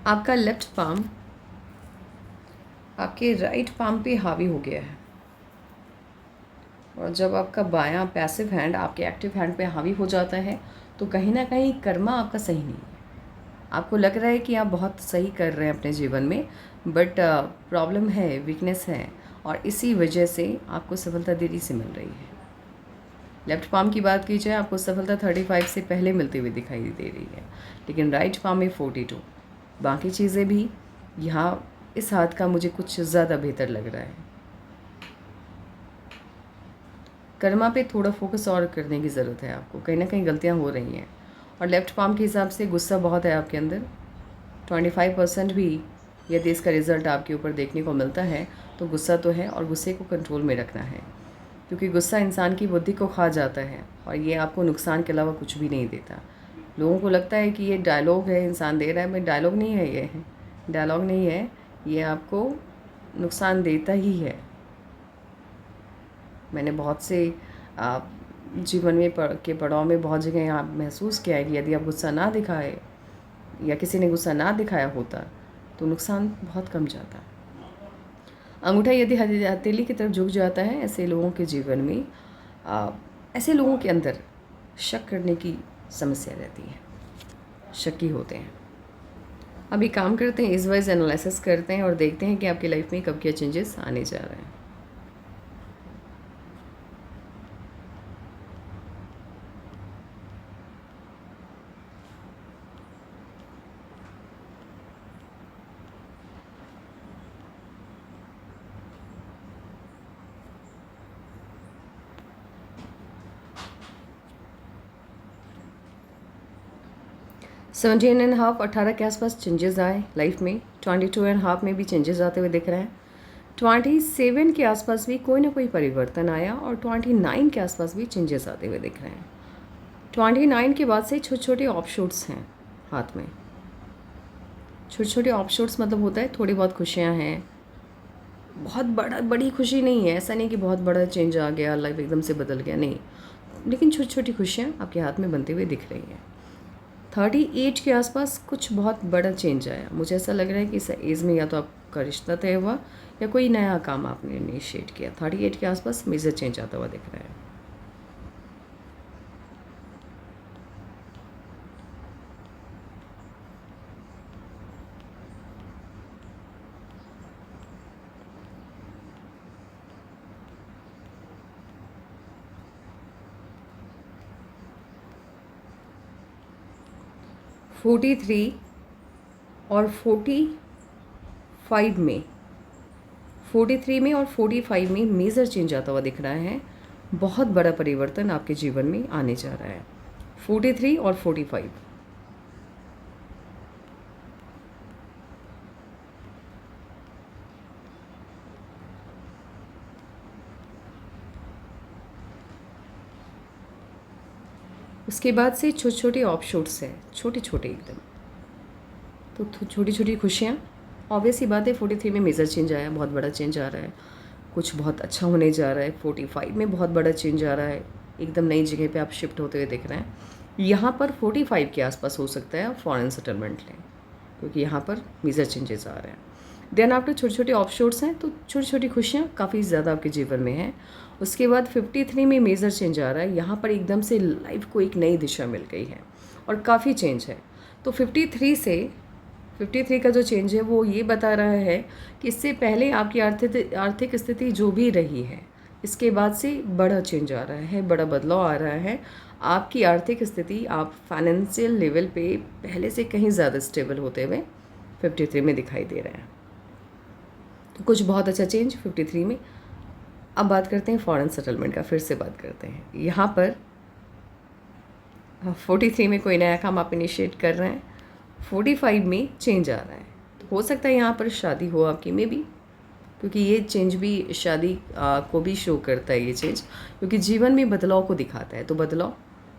आपका लेफ्ट पाम आपके राइट पाम पे हावी हो गया है, और जब आपका बायां पैसिव हैंड आपके एक्टिव हैंड पे हावी हो जाता है तो कहीं ना कहीं कर्मा आपका सही नहीं है। आपको लग रहा है कि आप बहुत सही कर रहे हैं अपने जीवन में, बट प्रॉब्लम है, वीकनेस है, और इसी वजह से आपको सफलता देरी से मिल रही है। लेफ्ट पाम की बात की जाए, आपको सफलता 35 से पहले मिलती हुई दिखाई दे रही है, लेकिन राइट पाम में 42। बाकी चीज़ें भी यहाँ इस हाथ का मुझे कुछ ज़्यादा बेहतर लग रहा है। कर्मा पे थोड़ा फोकस और करने की ज़रूरत है आपको, कहीं ना कहीं गलतियाँ हो रही हैं। और लेफ़्ट पाम के हिसाब से गुस्सा बहुत है आपके अंदर, 25% भी यदि इसका रिज़ल्ट आपके ऊपर देखने को मिलता है तो गुस्सा तो है, और गुस्से को कंट्रोल में रखना है, क्योंकि गुस्सा इंसान की बुद्धि को खा जाता है और ये आपको नुकसान के अलावा कुछ भी नहीं देता। लोगों को लगता है कि ये डायलॉग है, इंसान दे रहा है, बट डायलॉग नहीं है, ये डायलॉग नहीं है, ये आपको नुकसान देता ही है। मैंने बहुत से जीवन में के पड़ाव में बहुत जगह यहाँ महसूस किया है कि यदि आप गुस्सा ना दिखाए या किसी ने गुस्सा ना दिखाया होता तो नुकसान बहुत कम जाता। अंगूठा यदि हथेली की तरफ झुक जाता है, ऐसे लोगों के जीवन में ऐसे लोगों के अंदर शक करने की समस्या रहती है, शक्की होते हैं। अभी काम करते हैं, इस वाइज एनालिसिस करते हैं और देखते हैं कि आपकी लाइफ में कब क्या चेंजेस आने जा रहे हैं। सेवनटीन एंड हाफ 18 के आसपास चेंजेस आए लाइफ में, 22 एंड हाफ में भी चेंजेस आते हुए दिख रहे हैं, 27 के आसपास भी कोई ना कोई परिवर्तन आया, और 29 के आसपास भी चेंजेस आते हुए दिख रहे हैं। 29 के बाद से छोटे छोटे ऑफशूट्स हैं हाथ में। छोटे छोटे ऑफशूट्स मतलब होता है थोड़ी बहुत खुशियाँ हैं, बहुत बड़ी खुशी नहीं है, ऐसा नहीं कि बहुत बड़ा चेंज आ गया, लाइफ एकदम से बदल गया, नहीं, लेकिन छोटी छोटी खुशियाँ आपके हाथ में बनते हुए दिख रही हैं। 38 के आसपास कुछ बहुत बड़ा चेंज आया, मुझे ऐसा लग रहा है कि इस एज में या तो आपका रिश्ता तय हुआ या कोई नया काम आपने इनिशिएट किया। 38 के आसपास मेजर चेंज आता हुआ दिख रहा है। फोर्टी थ्री और 45 में, 43 में और 45 में मेजर चेंज आता हुआ दिख रहा है। बहुत बड़ा परिवर्तन आपके जीवन में आने जा रहा है, 43 और 45। उसके बाद से छोटे छोटे ऑफशूट्स हैं, छोटे छोटे एकदम, तो छोटी छोटी खुशियाँ। ऑब्वियस ही बात है, 43 में मेजर चेंज आया, बहुत बड़ा चेंज आ रहा है, कुछ बहुत अच्छा होने जा रहा है। 45 में बहुत बड़ा चेंज आ रहा है, एकदम नई जगह पे आप शिफ्ट होते हुए दिख रहे हैं। यहाँ पर 45 के आसपास हो सकता है आप फॉरेन सेटलमेंट लें, क्योंकि यहाँ पर मेजर चेंजेस आ रहे हैं। देन आफ्टर छोटे छोटे ऑफशोर्स हैं, तो छोटी छोटी खुशियाँ काफ़ी ज़्यादा आपके जीवन में हैं। उसके बाद 53 में मेजर चेंज आ रहा है, यहाँ पर एकदम से लाइफ को एक नई दिशा मिल गई है और काफ़ी चेंज है। तो 53 का जो चेंज है वो ये बता रहा है कि इससे पहले आपकी आर्थिक स्थिति जो भी रही है, इसके बाद से बड़ा चेंज आ रहा है, बड़ा बदलाव आ रहा है। आपकी आर्थिक स्थिति, आप फाइनेंशियल लेवल पे पहले से कहीं ज़्यादा स्टेबल होते हुए 53 में दिखाई दे रहे हैं। तो कुछ बहुत अच्छा चेंज 53 में अब बात करते हैं फॉरेन सेटलमेंट का, फिर से बात करते हैं। यहाँ पर 43 में कोई नया काम आप इनिशिएट कर रहे हैं, 45 में चेंज आ रहा है, तो हो सकता है यहाँ पर शादी हो आपकी में भी, क्योंकि ये चेंज भी शादी को भी शो करता है ये चेंज, क्योंकि जीवन में बदलाव को दिखाता है। तो बदलाव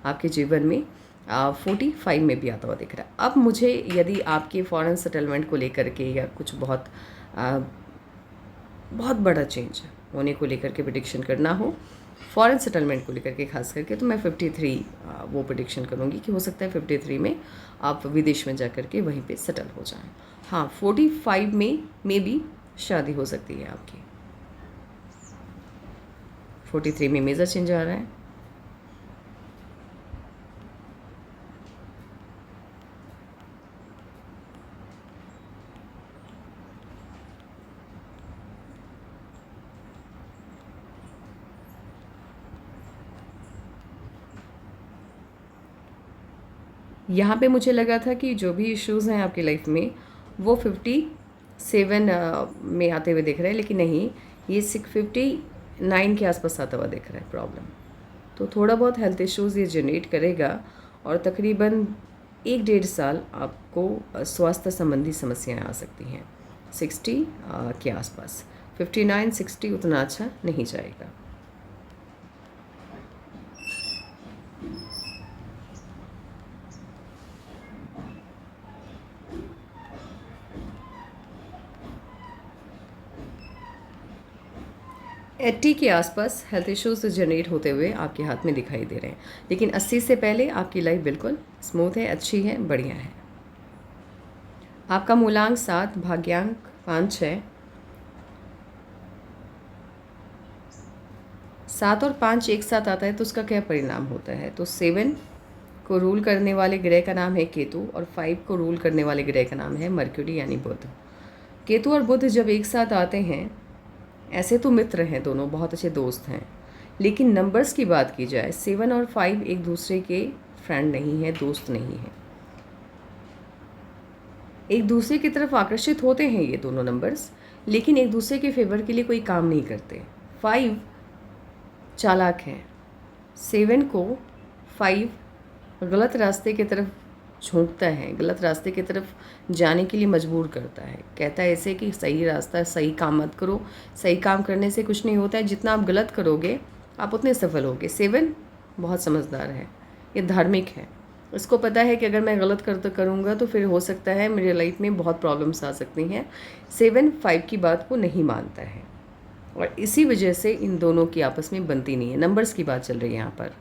आपके जीवन में 45 में भी आता हुआ दिख रहा है। अब मुझे यदि आपके फॉरेन सेटलमेंट को लेकर के या कुछ बहुत बड़ा चेंज होने को लेकर के प्रेडिक्शन करना हो, फॉरेन सेटलमेंट को लेकर के खास करके, तो मैं 53 वो प्रेडिक्शन करूँगी कि हो सकता है 53 में आप विदेश में जा कर के वहीं पे सेटल हो जाएं। हाँ, 45 में भी शादी हो सकती है आपकी। 43 में मेजर चेंज आ रहा है। यहाँ पे मुझे लगा था कि जो भी इश्यूज़ हैं आपकी लाइफ में वो 57 में आते हुए दिख रहे हैं, लेकिन नहीं, ये 59 के आसपास आता हुआ दिख रहा है प्रॉब्लम। तो थोड़ा बहुत हेल्थ इश्यूज़ ये जनरेट करेगा और तकरीबन 1-1.5 साल आपको स्वास्थ्य संबंधी समस्याएं आ सकती हैं 60 के आसपास। 59-60 उतना अच्छा नहीं जाएगा। एट्टी के आसपास हेल्थ इश्यूज जनरेट होते हुए आपके हाथ में दिखाई दे रहे हैं, लेकिन 80 से पहले आपकी लाइफ बिल्कुल स्मूथ है, अच्छी है, बढ़िया है। आपका मूलांक 7, भाग्यांक 5 है। 7 और 5 एक साथ आता है तो उसका क्या परिणाम होता है? तो 7 को रूल करने वाले ग्रह का नाम है केतु और 5 को रूल करने वाले ग्रह का नाम है मर्क्यूरी यानी बुध। केतु और बुध जब एक साथ आते हैं, ऐसे तो मित्र हैं दोनों, बहुत अच्छे दोस्त हैं, लेकिन नंबर्स की बात की जाए 7 और 5 एक दूसरे के फ्रेंड नहीं है, दोस्त नहीं है। एक दूसरे की तरफ आकर्षित होते हैं ये दोनों नंबर्स, लेकिन एक दूसरे के फेवर के लिए कोई काम नहीं करते। 5 चालाक है, 7 को 5 गलत रास्ते की तरफ झोंकता है, गलत रास्ते की तरफ जाने के लिए मजबूर करता है। कहता है ऐसे कि सही रास्ता, सही काम मत करो, सही काम करने से कुछ नहीं होता है, जितना आप गलत करोगे आप उतने सफल होगे। 7 बहुत समझदार है, ये धार्मिक है, इसको पता है कि अगर मैं गलत करूँगा तो फिर हो सकता है मेरी लाइफ में बहुत प्रॉब्लम्स आ सकती हैं। 7 5 की बात को नहीं मानता है और इसी वजह से इन दोनों की आपस में बनती नहीं है। नंबर्स की बात चल रही है यहाँ पर।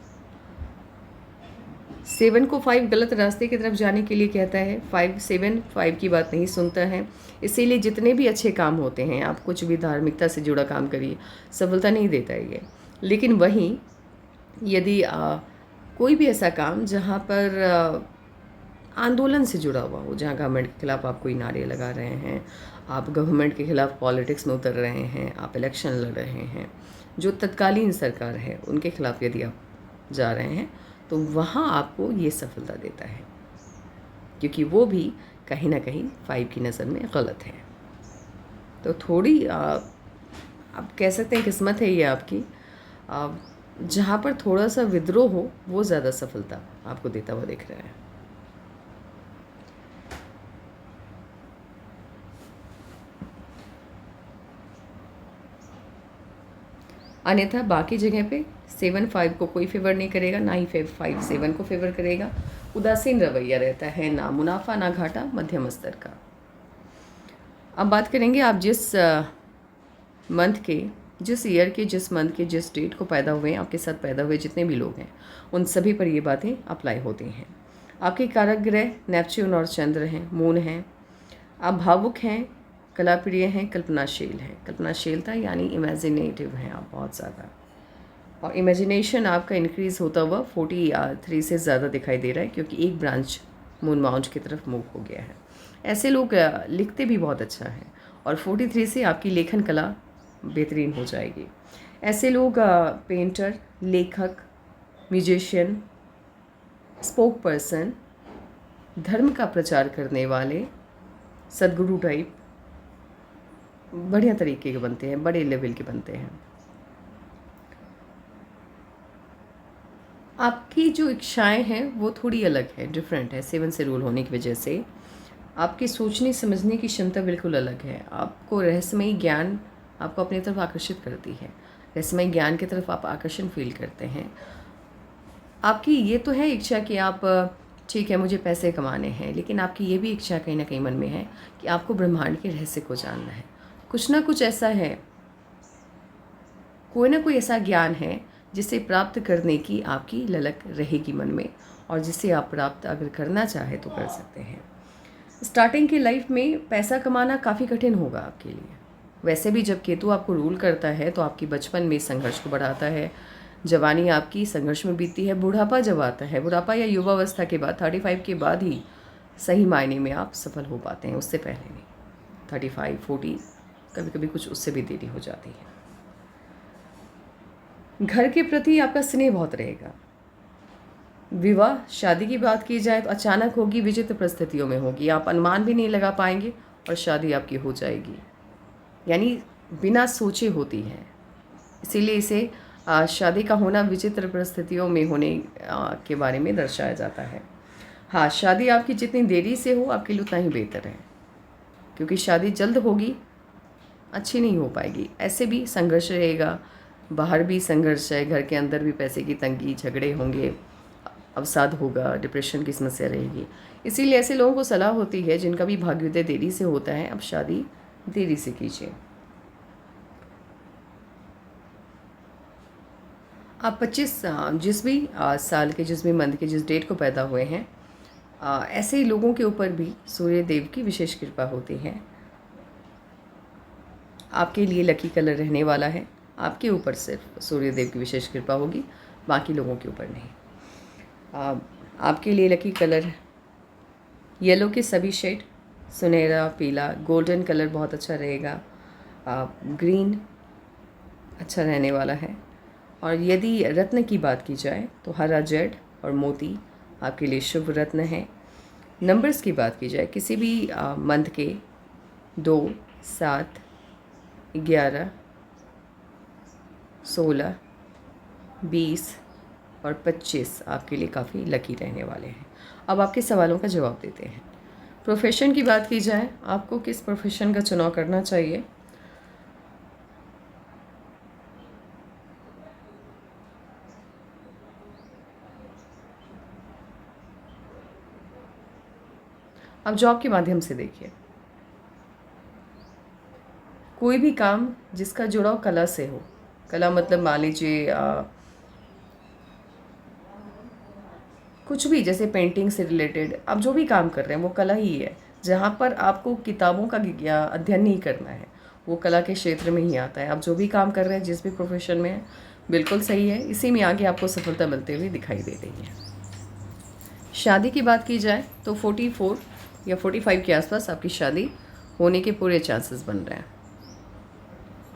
7 को 5 गलत रास्ते की तरफ जाने के लिए कहता है, 7 5 की बात नहीं सुनता है। इसीलिए जितने भी अच्छे काम होते हैं, आप कुछ भी धार्मिकता से जुड़ा काम करिए, सफलता नहीं देता है ये। लेकिन वहीं यदि कोई भी ऐसा काम जहाँ पर आंदोलन से जुड़ा हुआ हो, जहाँ गवर्नमेंट के खिलाफ आप कोई नारे लगा रहे हैं, आप गवर्नमेंट के खिलाफ पॉलिटिक्स में उतर रहे हैं, आप इलेक्शन लड़ रहे हैं, जो तत्कालीन सरकार है उनके खिलाफ यदि आप जा रहे हैं, तो वहाँ आपको ये सफलता देता है, क्योंकि वो भी कहीं ना कहीं 5 की नज़र में गलत है। तो थोड़ी आप कह सकते हैं किस्मत है ये आपकी, जहाँ पर थोड़ा सा विद्रोह हो वो ज़्यादा सफलता आपको देता हुआ दिख रहा है। अन्यथा बाकी जगह पे 7 5 को कोई फेवर नहीं करेगा, ना ही 5 7 को फेवर करेगा। उदासीन रवैया रहता है, ना मुनाफा ना घाटा, मध्यम स्तर का। अब बात करेंगे आप जिस मंथ के, जिस ईयर के, जिस मंथ के, जिस डेट को पैदा हुए हैं, आपके साथ पैदा हुए जितने भी लोग हैं, उन सभी पर ये बातें अप्लाई होती हैं। आपके कारक ग्रह नेपच्यून और चंद्र हैं, मून हैं। आप भावुक हैं, कलाप्रिय हैं, कल्पनाशील हैं। कल्पनाशीलता यानी इमेजिनेटिव हैं आप बहुत ज़्यादा, और इमेजिनेशन आपका इंक्रीज़ होता हुआ 43 से ज़्यादा दिखाई दे रहा है, क्योंकि एक ब्रांच मून माउंट की तरफ मूव हो गया है। ऐसे लोग लिखते भी बहुत अच्छा है, और 43 से आपकी लेखन कला बेहतरीन हो जाएगी। ऐसे लोग पेंटर, लेखक, म्यूजिशियन, स्पोक पर्सन, धर्म का प्रचार करने वाले, सदगुरु टाइप बढ़िया तरीके के बनते हैं, बड़े लेवल के बनते हैं। आपकी जो इच्छाएं हैं वो थोड़ी अलग है, डिफरेंट है। 7 से रूल होने की वजह से आपकी सोचने समझने की क्षमता बिल्कुल अलग है। आपको रहस्यमयी ज्ञान आपको अपनी तरफ आकर्षित करती है। रहस्यमयी ज्ञान की तरफ आप आकर्षण फील करते हैं। आपकी ये तो है इच्छा कि आप ठीक है मुझे पैसे कमाने हैं, लेकिन आपकी ये भी इच्छा कहीं ना कहीं मन में है कि आपको ब्रह्मांड के रहस्य को जानना है। कुछ ना कुछ ऐसा है, कोई ना कोई ऐसा ज्ञान है जिसे प्राप्त करने की आपकी ललक रहेगी मन में, और जिसे आप प्राप्त अगर करना चाहे तो कर सकते हैं। स्टार्टिंग की लाइफ में पैसा कमाना काफ़ी कठिन होगा आपके लिए। वैसे भी जब केतु आपको रूल करता है तो आपकी बचपन में संघर्ष को बढ़ाता है, जवानी आपकी संघर्ष में बीतती है, बुढ़ापा जब आता है, बुढ़ापा या युवावस्था के बाद 35 के बाद ही सही मायने में आप सफल हो पाते हैं, उससे पहले नहीं। 35, 40, कभी कभी कुछ उससे भी देरी हो जाती है। घर के प्रति आपका स्नेह बहुत रहेगा। विवाह शादी की बात की जाए तो अचानक होगी, विचित्र परिस्थितियों में होगी, आप अनुमान भी नहीं लगा पाएंगे और शादी आपकी हो जाएगी, यानी बिना सोचे होती है। इसीलिए इसे शादी का होना विचित्र परिस्थितियों में होने के बारे में दर्शाया जाता है। हाँ, शादी आपकी जितनी देरी से हो आपके लिए उतना ही बेहतर है, क्योंकि शादी जल्द होगी अच्छी नहीं हो पाएगी। ऐसे भी संघर्ष रहेगा, बाहर भी संघर्ष है, घर के अंदर भी पैसे की तंगी, झगड़े होंगे, अवसाद होगा, डिप्रेशन की समस्या रहेगी। इसीलिए ऐसे लोगों को सलाह होती है जिनका भी भाग्योदय देरी से होता है, अब शादी देरी से कीजिए। आप 25 जिस भी साल के, जिस भी मंथ के, जिस डेट को पैदा हुए हैं, ऐसे ही लोगों के ऊपर भी सूर्य देव की विशेष कृपा होती है। आपके लिए लकी कलर रहने वाला है, आपके ऊपर सिर्फ सूर्य देव की विशेष कृपा होगी, बाकी लोगों के ऊपर नहीं। आपके लिए लकी कलर येलो के सभी शेड, सुनहरा, पीला, गोल्डन कलर बहुत अच्छा रहेगा, ग्रीन अच्छा रहने वाला है। और यदि रत्न की बात की जाए तो हरा जड़ और मोती आपके लिए शुभ रत्न है। नंबर्स की बात की जाए किसी भी मंथ के 2, 7, 11, 16, 20 और 25 आपके लिए काफ़ी लकी रहने वाले हैं। अब आपके सवालों का जवाब देते हैं। प्रोफेशन की बात की जाए, आपको किस प्रोफेशन का चुनाव करना चाहिए? अब जॉब के माध्यम से देखिए, कोई भी काम जिसका जुड़ाव कला से हो, कला मतलब मान लीजिए कुछ भी, जैसे पेंटिंग से रिलेटेड आप जो भी काम कर रहे हैं वो कला ही है। जहाँ पर आपको किताबों का अध्ययन नहीं करना है, वो कला के क्षेत्र में ही आता है। आप जो भी काम कर रहे हैं, जिस भी प्रोफेशन में है, बिल्कुल सही है, इसी में आगे आपको सफलता मिलते हुए दिखाई दे रही है। शादी की बात की जाए तो 44 या 45 के आसपास आपकी शादी होने के पूरे चांसेस बन रहे हैं।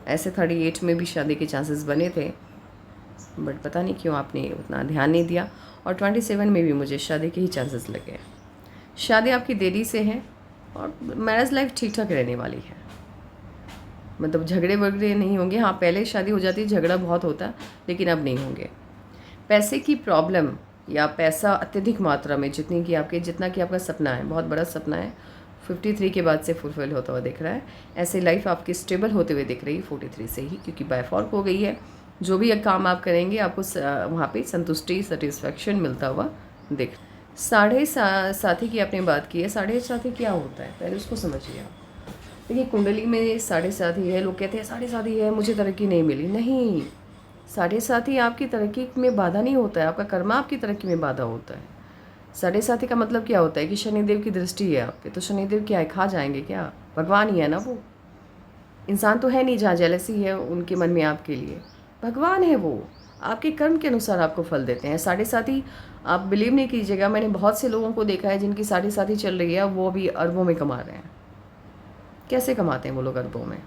ऐसे 38 में भी शादी के चांसेस बने थे, बट पता नहीं क्यों आपने उतना ध्यान नहीं दिया, और 27 में भी मुझे शादी के ही चांसेस लगे। शादी आपकी देरी से है और मैरिज लाइफ ठीक ठाक रहने वाली है, मतलब झगड़े वगड़े नहीं होंगे। हाँ, पहले शादी हो जाती झगड़ा बहुत होता, लेकिन अब नहीं होंगे। पैसे की प्रॉब्लम या पैसा अत्यधिक मात्रा में जितना कि आपका सपना है, बहुत बड़ा सपना है, 53 के बाद से फुलफिल होता हुआ दिख रहा है। ऐसे लाइफ आपकी स्टेबल होते हुए दिख रही है 43 से ही, क्योंकि बायफॉर्क हो गई है। जो भी काम आप करेंगे आपको वहाँ पे संतुष्टि, सेटिस्फैक्शन मिलता हुआ दिख। साढ़े साथी की आपने बात की है। साढ़े साथी क्या होता है पहले उसको समझिए आप। देखिए, कुंडली में साढ़े साथी है, लोग कहते हैं साढ़े साथी है मुझे तरक्की नहीं मिली। नहीं, साढ़े साथी आपकी तरक्की में बाधा नहीं होता है, आपका कर्मा आपकी तरक्की में बाधा होता है। साढ़े साथी का मतलब क्या होता है कि शनिदेव की दृष्टि है आप पे, तो शनिदेव क्या है, खा जाएंगे क्या? भगवान ही है ना वो, इंसान तो है नहीं जहाँ जेलसी है उनके मन में आपके लिए। भगवान है वो, आपके कर्म के अनुसार आपको फल देते हैं। साढ़े साथी आप बिलीव नहीं कीजिएगा, मैंने बहुत से लोगों को देखा है जिनकी साढ़े साथी चल रही है, वो अभी अरबों में कमा रहे हैं। कैसे कमाते हैं वो लोग अरबों में?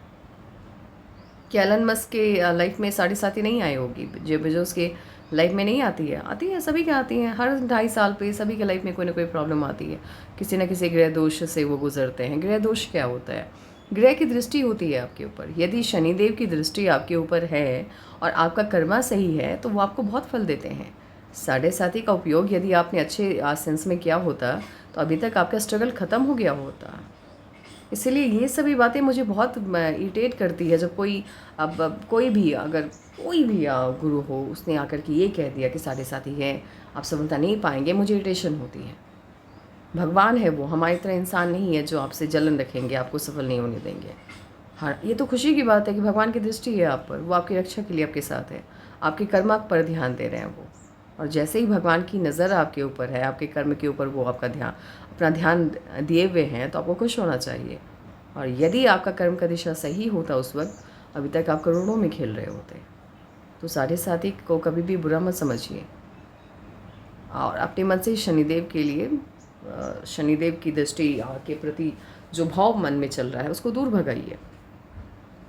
क्या एलन मस्क के लाइफ में साढ़े साथी नहीं आई होगी? जेफ बेजोस के लाइफ में नहीं आती है? आती है, सभी के आती हैं। हर 2.5 साल पे सभी के लाइफ में कोई ना कोई प्रॉब्लम आती है, किसी न किसी ग्रह दोष से वो गुजरते हैं। ग्रह दोष क्या होता है? ग्रह की दृष्टि होती है आपके ऊपर। यदि शनिदेव की दृष्टि आपके ऊपर है और आपका कर्मा सही है तो वो आपको बहुत फल देते हैं। साढ़े साथी का उपयोग यदि आपने अच्छे सेंस में किया होता तो अभी तक आपका स्ट्रगल ख़त्म हो गया होता। इसीलिए ये सभी बातें मुझे बहुत इरिटेट करती है जब कोई अब कोई भी अगर कोई भी गुरु हो उसने आकर के ये कह दिया कि साढ़े साथी है, आप सफलता नहीं पाएंगे, मुझे इरिटेशन होती है। भगवान है वो, हमारी तरह इंसान नहीं है जो आपसे जलन रखेंगे, आपको सफल नहीं होने देंगे। हाँ, ये तो खुशी की बात है कि भगवान की दृष्टि है आप पर, वो आपकी रक्षा के लिए आपके साथ है, आपके कर्म पर ध्यान दे रहे हैं वो। और जैसे ही भगवान की नज़र आपके ऊपर है, आपके कर्म के ऊपर वो आपका अपना ध्यान दिए हुए हैं, तो आपको खुश होना चाहिए। और यदि आपका कर्म का दिशा सही होता उस वक्त, अभी तक आप करोड़ों में खेल रहे होते। तो साढ़े साथी को कभी भी बुरा मत समझिए और अपने मन से शनिदेव के लिए, शनिदेव की दृष्टि के प्रति जो भाव मन में चल रहा है उसको दूर भगाइए।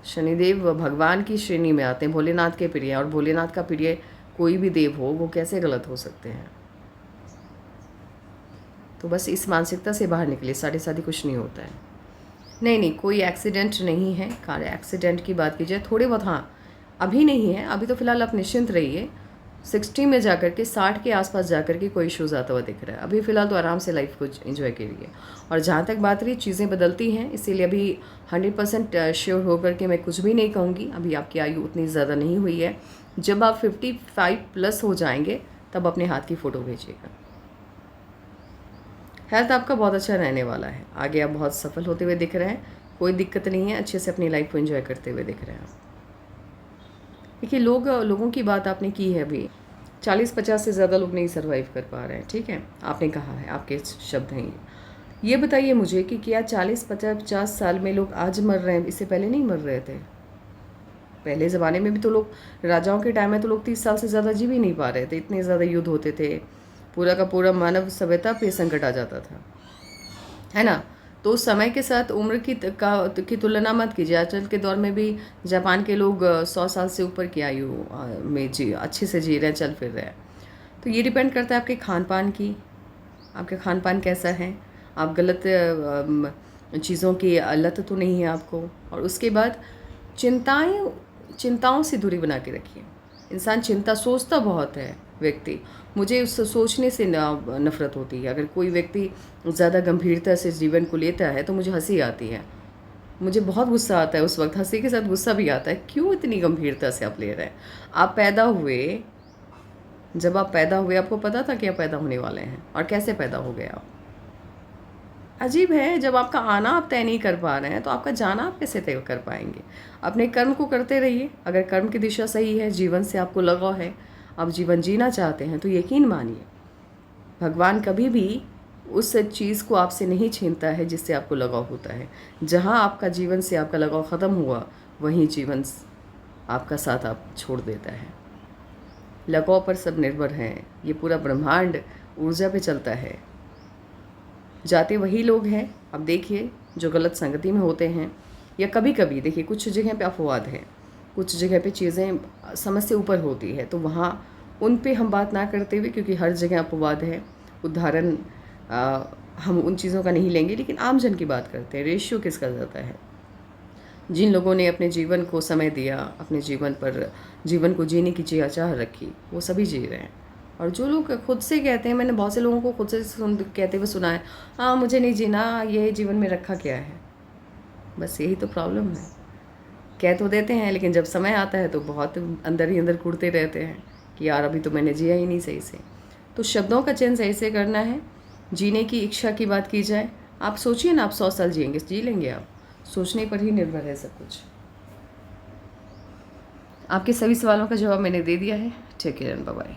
शनिदेव भगवान की श्रेणी में आते हैं, भोलेनाथ के प्रिय, और भोलेनाथ का प्रिय कोई भी देव हो वो कैसे गलत हो सकते हैं। तो बस इस मानसिकता से बाहर निकलिए, साढ़े साथी कुछ नहीं होता है। नहीं, कोई एक्सीडेंट नहीं है। कार एक्सीडेंट की बात की जाए थोड़े बहुत, हाँ अभी नहीं है, अभी तो फिलहाल आप निश्चिंत रहिए। 60 में जाकर के 60 के आसपास जाकर के कोई इश्यूज़ आता हुआ दिख रहा है। अभी फ़िलहाल तो आराम से लाइफ को एंजॉय करिए। और जहाँ तक बात रही, चीज़ें बदलती हैं, इसीलिए अभी 100% श्योर होकर के मैं कुछ भी नहीं कहूँगी। अभी आपकी आयु उतनी ज़्यादा नहीं हुई है। जब आप 55+ हो जाएंगे तब अपने हाथ की फ़ोटो भेजिएगा। हेल्थ आपका बहुत अच्छा रहने वाला है, आगे आप बहुत सफल होते हुए दिख रहे हैं, कोई दिक्कत नहीं है, अच्छे से अपनी लाइफ को एंजॉय करते हुए दिख रहे हैं आप। देखिए लोगों की बात आपने की है, अभी 40-50 से ज़्यादा लोग नहीं सर्वाइव कर पा रहे हैं, ठीक है, आपने कहा है, आपके शब्द हैं ये बताइए मुझे कि क्या 40-50 साल में लोग आज मर रहे हैं, इससे पहले नहीं मर रहे थे? पहले ज़माने में भी तो लोग, राजाओं के टाइम में तो लोग 30 साल से ज़्यादा जी भी नहीं पा रहे थे, इतने ज़्यादा युद्ध होते थे, पूरा का पूरा मानव सभ्यता पे संकट आ जाता था, है ना। तो उस समय के साथ उम्र की तुलना मत कीजिए। आजकल के दौर में भी जापान के लोग 100 साल से ऊपर की आयु में अच्छे से जी रहे हैं, चल फिर रहे हैं। तो ये डिपेंड करता है आपके खान पान की, आपका खान पान कैसा है, आप गलत चीज़ों की लत तो नहीं है आपको। और उसके बाद चिंताओं से दूरी बना के रखिए। इंसान चिंता सोचता बहुत है व्यक्ति, मुझे उस सोचने से नफ़रत होती है। अगर कोई व्यक्ति ज़्यादा गंभीरता से जीवन को लेता है तो मुझे हंसी आती है, मुझे बहुत गुस्सा आता है उस वक्त, हंसी के साथ गुस्सा भी आता है। क्यों इतनी गंभीरता से आप ले रहे हैं? जब आप पैदा हुए आपको पता था कि आप पैदा होने वाले हैं, और कैसे पैदा हो गए आप? अजीब है, जब आपका आना आप तय नहीं कर पा रहे हैं तो आपका जाना आप कैसे तय कर पाएंगे? अपने कर्म को करते रहिए। अगर कर्म की दिशा सही है, जीवन से आपको लगाव है, आप जीवन जीना चाहते हैं, तो यकीन मानिए भगवान कभी भी उस चीज़ को आपसे नहीं छीनता है जिससे आपको लगाव होता है। जहाँ आपका जीवन से आपका लगाव ख़त्म हुआ, वहीं जीवन आपका साथ आप छोड़ देता है। लगाव पर सब निर्भर हैं, ये पूरा ब्रह्मांड ऊर्जा पे चलता है। जाते वही लोग हैं, अब देखिए, जो गलत संगति में होते हैं, या कभी कभी देखिए कुछ जगह पे अपवाद है, कुछ जगह पे चीज़ें समझ से ऊपर होती है, तो वहाँ उन पे हम बात ना करते हुए, क्योंकि हर जगह अपवाद है, उदाहरण हम उन चीज़ों का नहीं लेंगे, लेकिन आम जन की बात करते हैं। रेशियो किसका ज़्यादा है? जिन लोगों ने अपने जीवन को समय दिया, अपने जीवन को जीने की चाह रखी, वो सभी जी रहे हैं। और जो लोग खुद से कहते हैं, मैंने बहुत से लोगों को खुद से कहते हुए सुना है, हाँ मुझे नहीं जीना, ये जीवन में रखा क्या है? बस यही तो प्रॉब्लम है, कह तो देते हैं, लेकिन जब समय आता है तो बहुत अंदर ही अंदर कूदते रहते हैं कि यार अभी तो मैंने जिया ही नहीं सही से। तो शब्दों का चयन सही से करना है। जीने की इच्छा की बात की जाए, आप सोचिए ना, आप 100 साल जिएंगे, जी लेंगे आप? सोचने पर ही निर्भर है सब कुछ। आपके सभी सवालों का जवाब मैंने दे दिया है। Take care and bye bye.